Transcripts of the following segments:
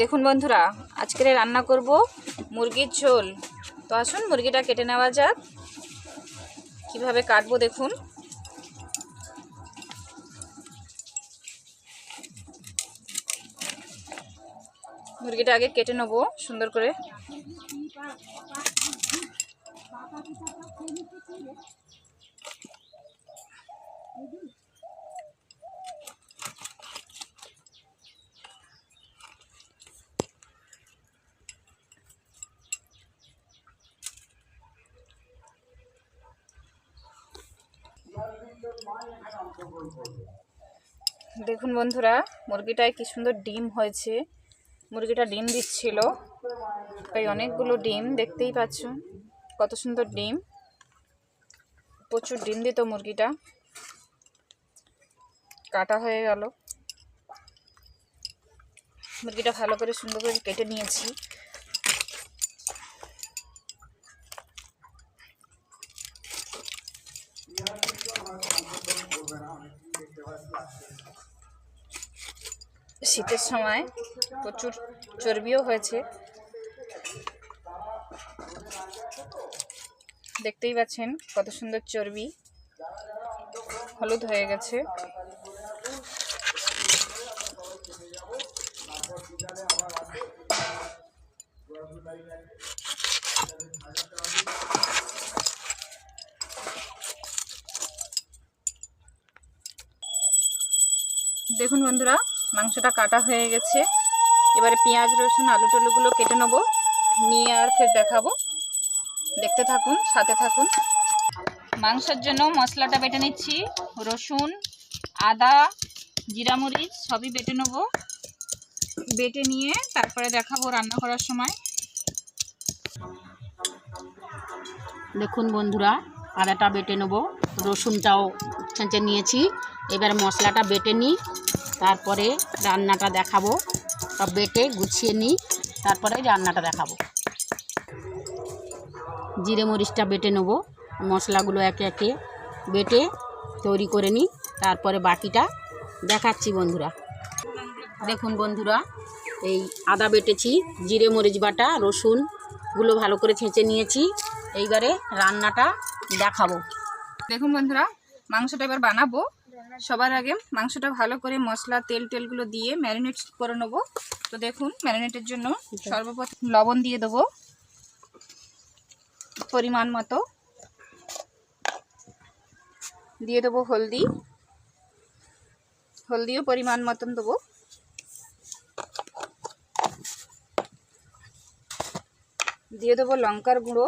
দেখুন বন্ধুরা, আজকে রান্না করব মুরগির ঝোল। তো আসুন মুরগিটা কেটে নেওয়া যাক। কিভাবে কাটবো দেখুন। মুরগিটা আগে কেটে নেব সুন্দর করে। দেখুন বন্ধুরা, মুরগিটায় কি সুন্দর ডিম হয়েছে। মুরগিটা ডিম দিচ্ছিল, তাই অনেকগুলো ডিম দেখতেই পাচ্ছেন। কত সুন্দর ডিম, প্রচুর ডিম দিত মুরগিটা। কাটা হয়ে গেল, মুরগিটা ভালো করে সুন্দর করে কেটে নিয়েছি। শীতের সময় প্রচুর চর্বিও হয়েছে, দেখতেই পাচ্ছেন কত সুন্দর চর্বি। হলুদ হয়ে গেছে। দেখুন বন্ধুরা, মাংসটা কাটা হয়ে গেছে। এবারে পেঁয়াজ রসুন আলু টলুগুলো কেটে নেবো, নিয়ে আর ফের দেখাবো। দেখতে থাকুন, সাথে থাকুন। মাংসের জন্য মশলাটা বেটে নিচ্ছি। রসুন, আদা, জিরা মরিচ সবই বেটে নেবো। বেটে নিয়ে তারপরে দেখাবো রান্না করার সময়। দেখুন বন্ধুরা, আদাটা বেটে নেবো, রসুনটাও ছেঁচে নিয়েছি। এবার মশলাটা বেটে নিই, তারপরে রান্নাটা দেখাবো। সব বেটে গুছিয়ে নিই, তারপরে রান্নাটা দেখাবো। জিরে মরিচটা বেটে নেবো, মশলাগুলো একে একে বেটে তৈরি করে নিই, তারপরে বাকিটা দেখাচ্ছি বন্ধুরা। দেখুন বন্ধুরা, এই আদা বেটেছি, জিরে মরিচ বাটা, রসুনগুলো ভালো করে ছেঁচে নিয়েছি। এইবারে রান্নাটা দেখাবো। দেখুন বন্ধুরা, মাংসটা এবার বানাবো। সবার আগে মাংসটা ভালো করে মশলা তেলগুলো দিয়ে ম্যারিনেট করে নেবো। তো দেখুন, ম্যারিনেটের জন্য সর্বপ্রথম লবণ দিয়ে দেবো পরিমাণ মতো, দিয়ে দেবো হলদিও পরিমাণ মতন দেবো। দিয়ে দেবো লঙ্কার গুঁড়ো,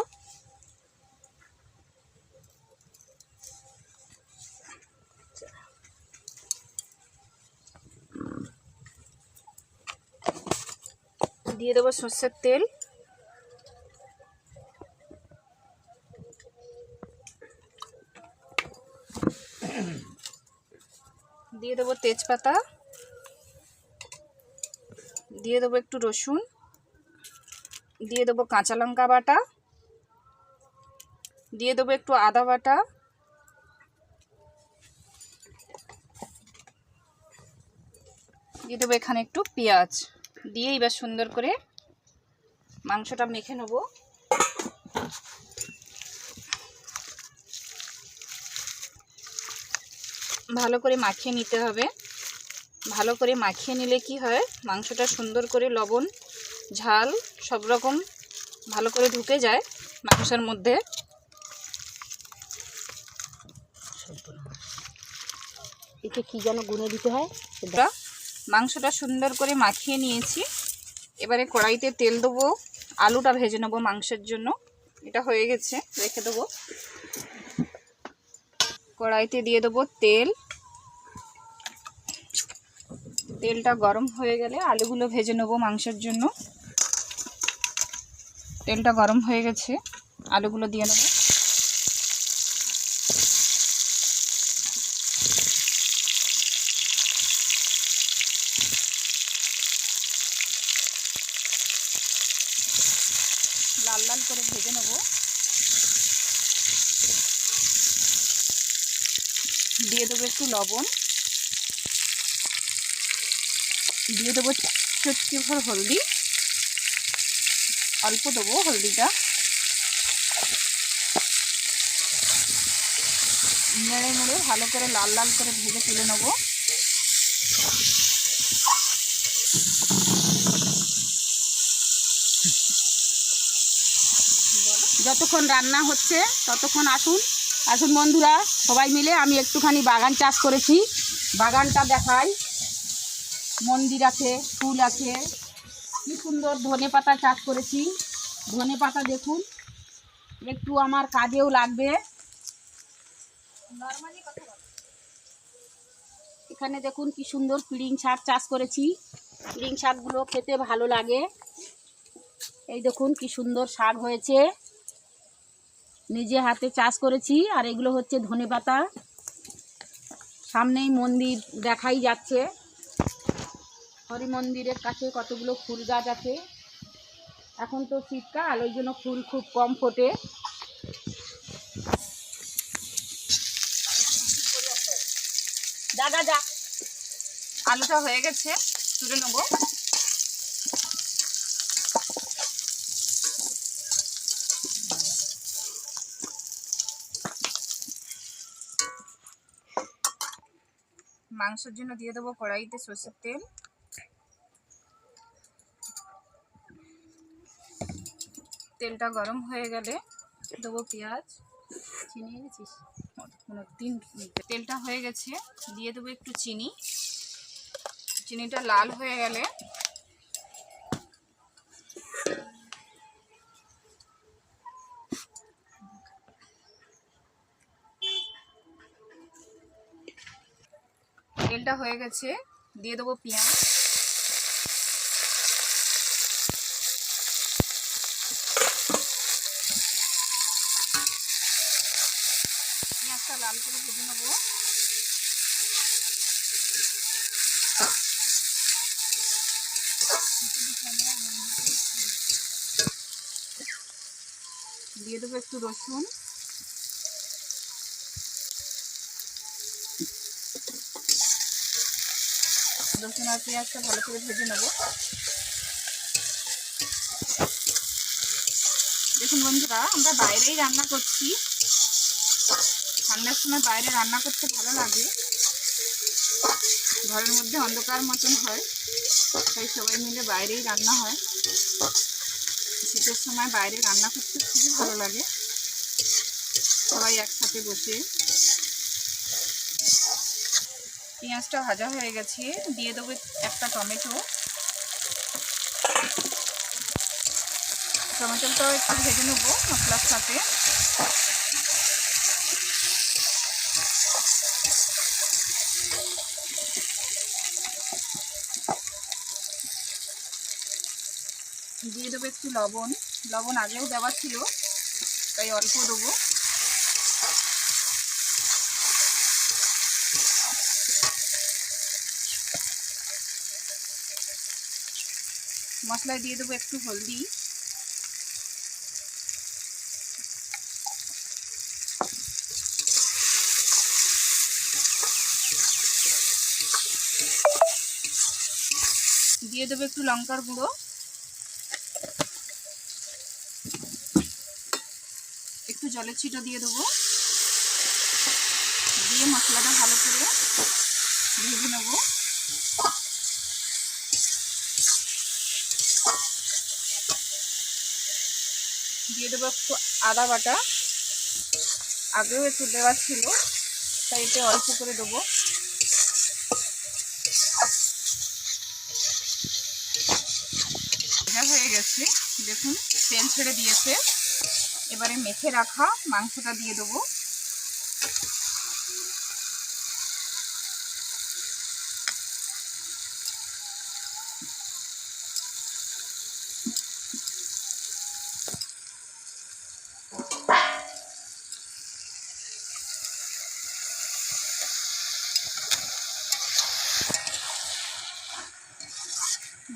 দিয়ে দেবো সর্ষের তেল, দিয়ে দেবো তেজপাতা, দিয়ে দেবো একটু রসুন, দিয়ে দেবো কাঁচা লঙ্কা বাটা, দিয়ে দেবো একটু আদা বাটা, দিয়ে দেবো এখানে একটু পেঁয়াজ দিয়ে এবার সুন্দর করে মাংসটা মেখে নেব। ভালো করে মাখিয়ে নিতে হবে। ভালো করে মাখিয়ে নিলে কি হয়, মাংসটা সুন্দর করে লবণ ঝাল সব রকম ভালো করে ঢুকে যায় মাংসের মধ্যে। এতে কি যেন গুনে দিতে হয়। মাংসটা সুন্দর করে মাখিয়ে নিয়েছি। এবারে কড়াইতে তেল দেবো, আলুটা ভেজে নেবো মাংসের জন্য। এটা হয়ে গেছে, রেখে দেবো। কড়াইতে দিয়ে দেবো তেল। তেলটা গরম হয়ে গেলে আলুগুলো ভেজে নেবো মাংসের জন্য। তেলটা গরম হয়ে গেছে, আলুগুলো দিয়ে নেবো। লাল লাল করে ভেজে নেব। দিয়ে দেবো একটু লবণ, দিয়ে দেবো চুটকি ভর হলদি, অল্প দেবো হলদিটা। নেড়ে নেড়ে ভালো করে লাল লাল করে ভেজে তুলে নেবো। যতক্ষণ রান্না হচ্ছে ততক্ষণ আসুন আসুন বন্ধুরা, সবাই মিলে আমি একটুখানি বাগান চাষ করেছি, বাগানটা দেখাই। মন্দির আছে, ফুল আছে, কি সুন্দর ধনে পাতা চাষ করেছি। ধনে পাতা দেখুন, একটু আমার কাজেও লাগবে। এখানে দেখুন কি সুন্দর পিড়িং শাক চাষ করেছি। পিড়িং শাকগুলো খেতে ভালো লাগে। এই দেখুন কি সুন্দর শাক হয়েছে, নিজে হাতে চাষ করেছি। আর এগুলো হচ্ছে ধনেপাতা। সামনেই মন্দির দেখাই যাচ্ছে, হরি মন্দিরের কাছে কতগুলো ফুল গাছ আছে। এখন তো শীতকাল, ওই জন্য ফুল খুব কম ফোটে। যা আলুটা হয়ে গেছে, তুলে নেবো। মাংসের জন্য দিয়ে দেবো কড়াইতে সরষের তেল। তেলটা গরম হয়ে গেলে দেবো পেঁয়াজ। চিনি এনেছিস? তেলটা হয়ে গেছে, দিয়ে দেবো একটু চিনি। চিনিটা লাল হয়ে গেলে তেলটা হয়ে গেছে, দিয়ে দেবো পেঁয়াজ। পেঁয়াজটা লাল করে ভেজে নেবো। দিয়ে দেবো একটু রসুন। রসুন আর পেঁয়াজটা ভালো করে ভেজে নেবো। দেখুন বন্ধুরা, আমরা বাইরেই রান্না করছি। ঠান্ডার সময় বাইরে রান্না করতে ভালো লাগে, ঘরের মধ্যে অন্ধকার মতন হয়, তাই সবাই মিলে বাইরেই রান্না হয়। শীতের সময় বাইরে রান্না করতে খুবই ভালো লাগে, সবাই একসাথে বসে। পেঁয়াজটা ভাজা হয়ে গেছে, দিয়ে দেবো একটা টমেটো। টমেটোটাও একটু ভেজে নেবো মশলার সাথে। দিয়ে দেবো একটু লবণ। লবণ আগেও দেওয়া ছিল, তাই অল্প দেবো। মশলায় দিয়ে দেবো একটু হলদি। দিয়ে দেবো একটু লঙ্কার গুঁড়ো। একটু জলের ছিটো দিয়ে দেবো। দিয়ে মশলাটা ভালো করে ভেজে নেবো। দিয়ে দেবো একটু আদা বাটা, আগেও একটু দেওয়া ছিল, তাই এতে অল্প করে দেবো। হয়ে গেছে, দেখুন তেল ছেড়ে দিয়েছে। এবারে মেখে রাখা মাংসটা দিয়ে দেবো।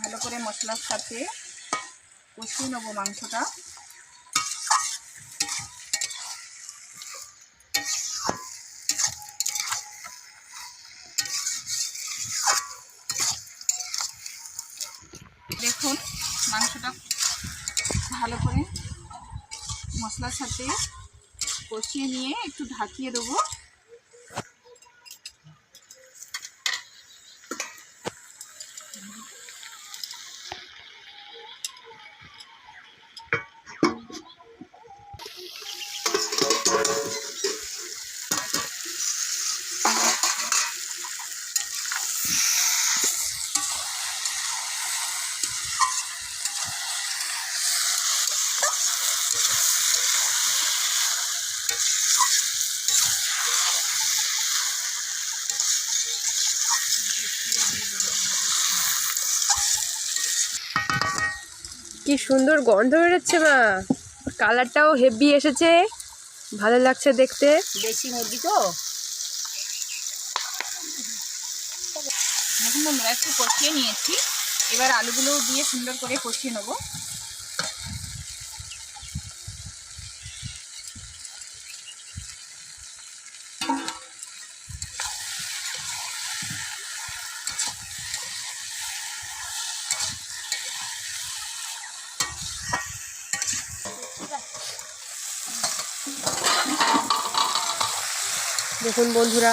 ভালো করে মশলার সাথে কষিয়ে নেবো মাংসটা। মাংসটা ভালো করে মশলার সাথে কষিয়ে নিয়ে একটু ঢাকিয়ে দেবো। কি সুন্দর গন্ধ বেরোচ্ছে মা, কালারটাও হেভি এসেছে, ভালো লাগছে দেখতে। দেশি মুরগি তো। দেখুন বন্ধুরা একটু কষিয়ে নিয়েছি, এবার আলুগুলো দিয়ে সুন্দর করে কষিয়ে নেবো। দেখুন বন্ধুরা,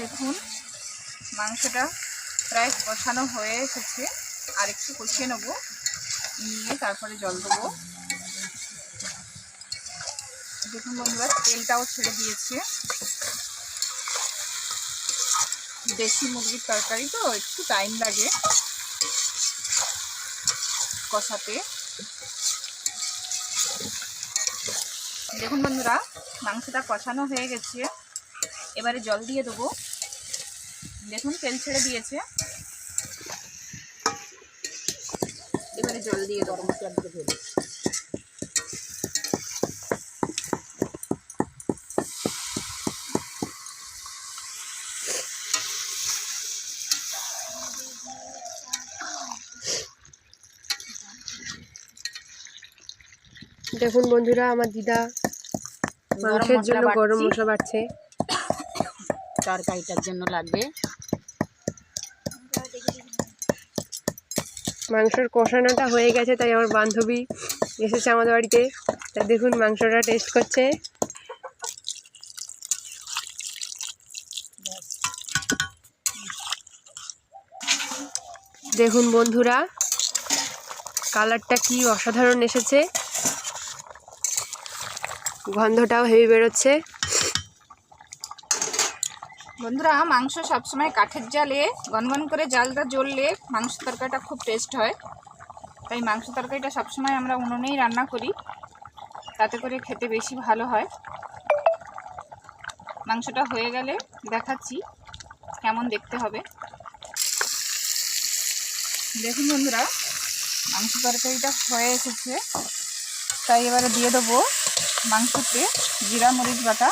দেখুন মাংসটা প্রায় কষানো হয়ে এসেছে, আর একটু কষিয়ে নেবো, নিয়ে তারপরে জল দেবো। দেখুন বন্ধুরা তেলটাও ছেড়ে দিয়েছে। দেশি মুরগির তরকারি তো একটু টাইম লাগে কষাতে। দেখুন বন্ধুরা মাংসটা কষানো হয়ে গেছে, এবারে জল দিয়ে দেবো। দেখুন তেল ছেড়ে দিয়েছে, এবারে জল দিয়ে দেবো। দেখুন বন্ধুরা আমার দিদা মাংসের জন্য গরম মশলা বাটছে। তরকারিটার জন্য লাগবে। মাংসের কষানোটা হয়ে গেছে, তাই আমার বান্ধবী এসেছে আমাদের বাড়িতে, তাই দেখুন মাংসটা টেস্ট করছে। দেখুন বন্ধুরা কালারটা কি অসাধারণ এসেছে, গন্ধটাও হেভি বেরোচ্ছে। বন্ধুরা মাংস সবসময় কাঠের জালে গনগন করে জালটা জ্বললে মাংস তরকারিটা খুব টেস্ট হয়, তাই মাংস তরকারিটা সবসময় আমরা উনুনেই রান্না করি, তাতে করে খেতে বেশি ভালো হয়। মাংসটা হয়ে গেলে দেখাচ্ছি কেমন দেখতে হবে। দেখুন বন্ধুরা মাংস তরকারিটা হয়ে এসেছে, তাই এবারে দিয়ে দেবো মাংসতে জিরা মরিচ বাটা।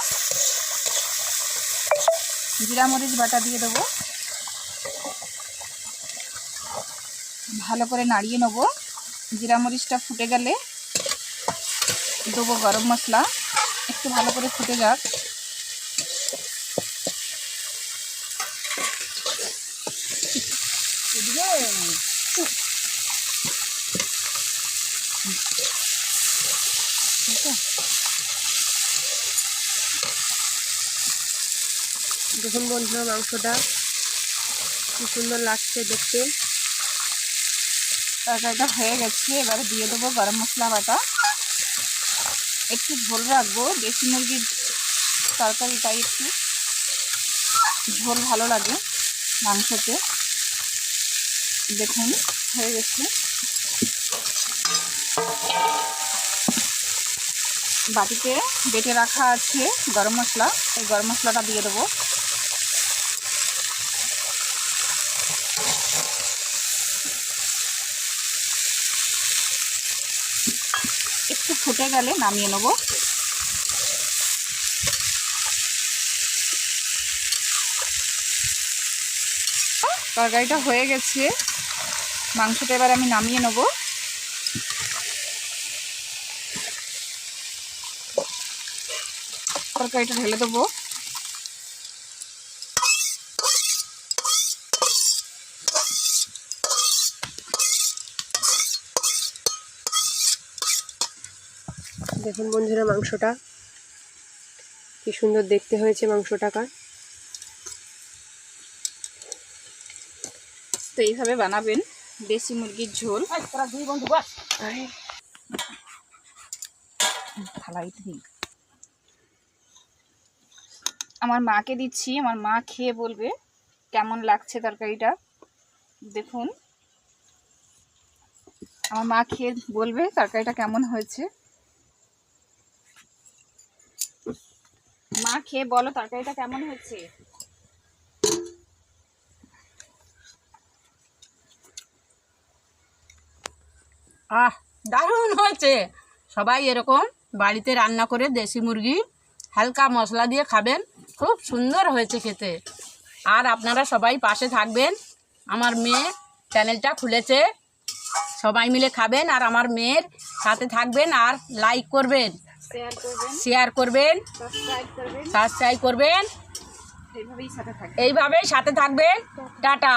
জিরা মরিচ বাটা দিয়ে দেবো, ভালো করে নাড়িয়ে নেবো। জিরা মরিচটা ফুটে গেলে দেবো গরম মশলা, একটু ভালো করে ফুটে যাক। দেখুন বন্ধুরা মাংসটা কি সুন্দর লাগছে দেখতে। তরকারিটা হয়ে গেছে, এবারে দিয়ে দেবো গরম মশলা বাটা। একটু ঝোল রাখবো, দেশি মুরগির তরকারিটাই একটু ঝোল ভালো লাগে মাংসতে। দেখুন হয়ে গেছে। বাটিতে বেটে রাখা আছে গরম মশলা, এই গরম মশলাটা দিয়ে দেবো। ফুটে গেলে নামিয়ে নেব। তরকারিটা হয়ে গেছে, মাংসটা এবার আমি নামিয়ে নেব। তরকারিটা ঢেলে দেবো। দেখুন বন্ধুরা মাংসটা কি সুন্দর দেখতে হয়েছে মাংসটাকা। তো এইভাবে বানাবেন দেশি মুরগির ঝোল। আমার মাকে দিচ্ছি, আমার মা খেয়ে বলবে কেমন লাগছে তরকারিটা। দেখুন আমার মা খেয়ে বলবে তরকারিটা কেমন হয়েছে। মা খেয়ে বলো তরকারিটা কেমন হয়েছে। দারুণ হয়েছে। সবাই এরকম বাড়িতে রান্না করে দেশি মুরগি হালকা মশলা দিয়ে খাবেন, খুব সুন্দর হয়েছে খেতে। আর আপনারা সবাই পাশে থাকবেন, আমার মেয়ে চ্যানেলটা খুলেছে, সবাই মিলে খাবেন আর আমার মেয়ের সাথে থাকবেন আর লাইক করবেন, শেয়ার করবেন, সাবস্ক্রাইব করবেন। এইভাবেই সাথে থাকবেন। টাটা।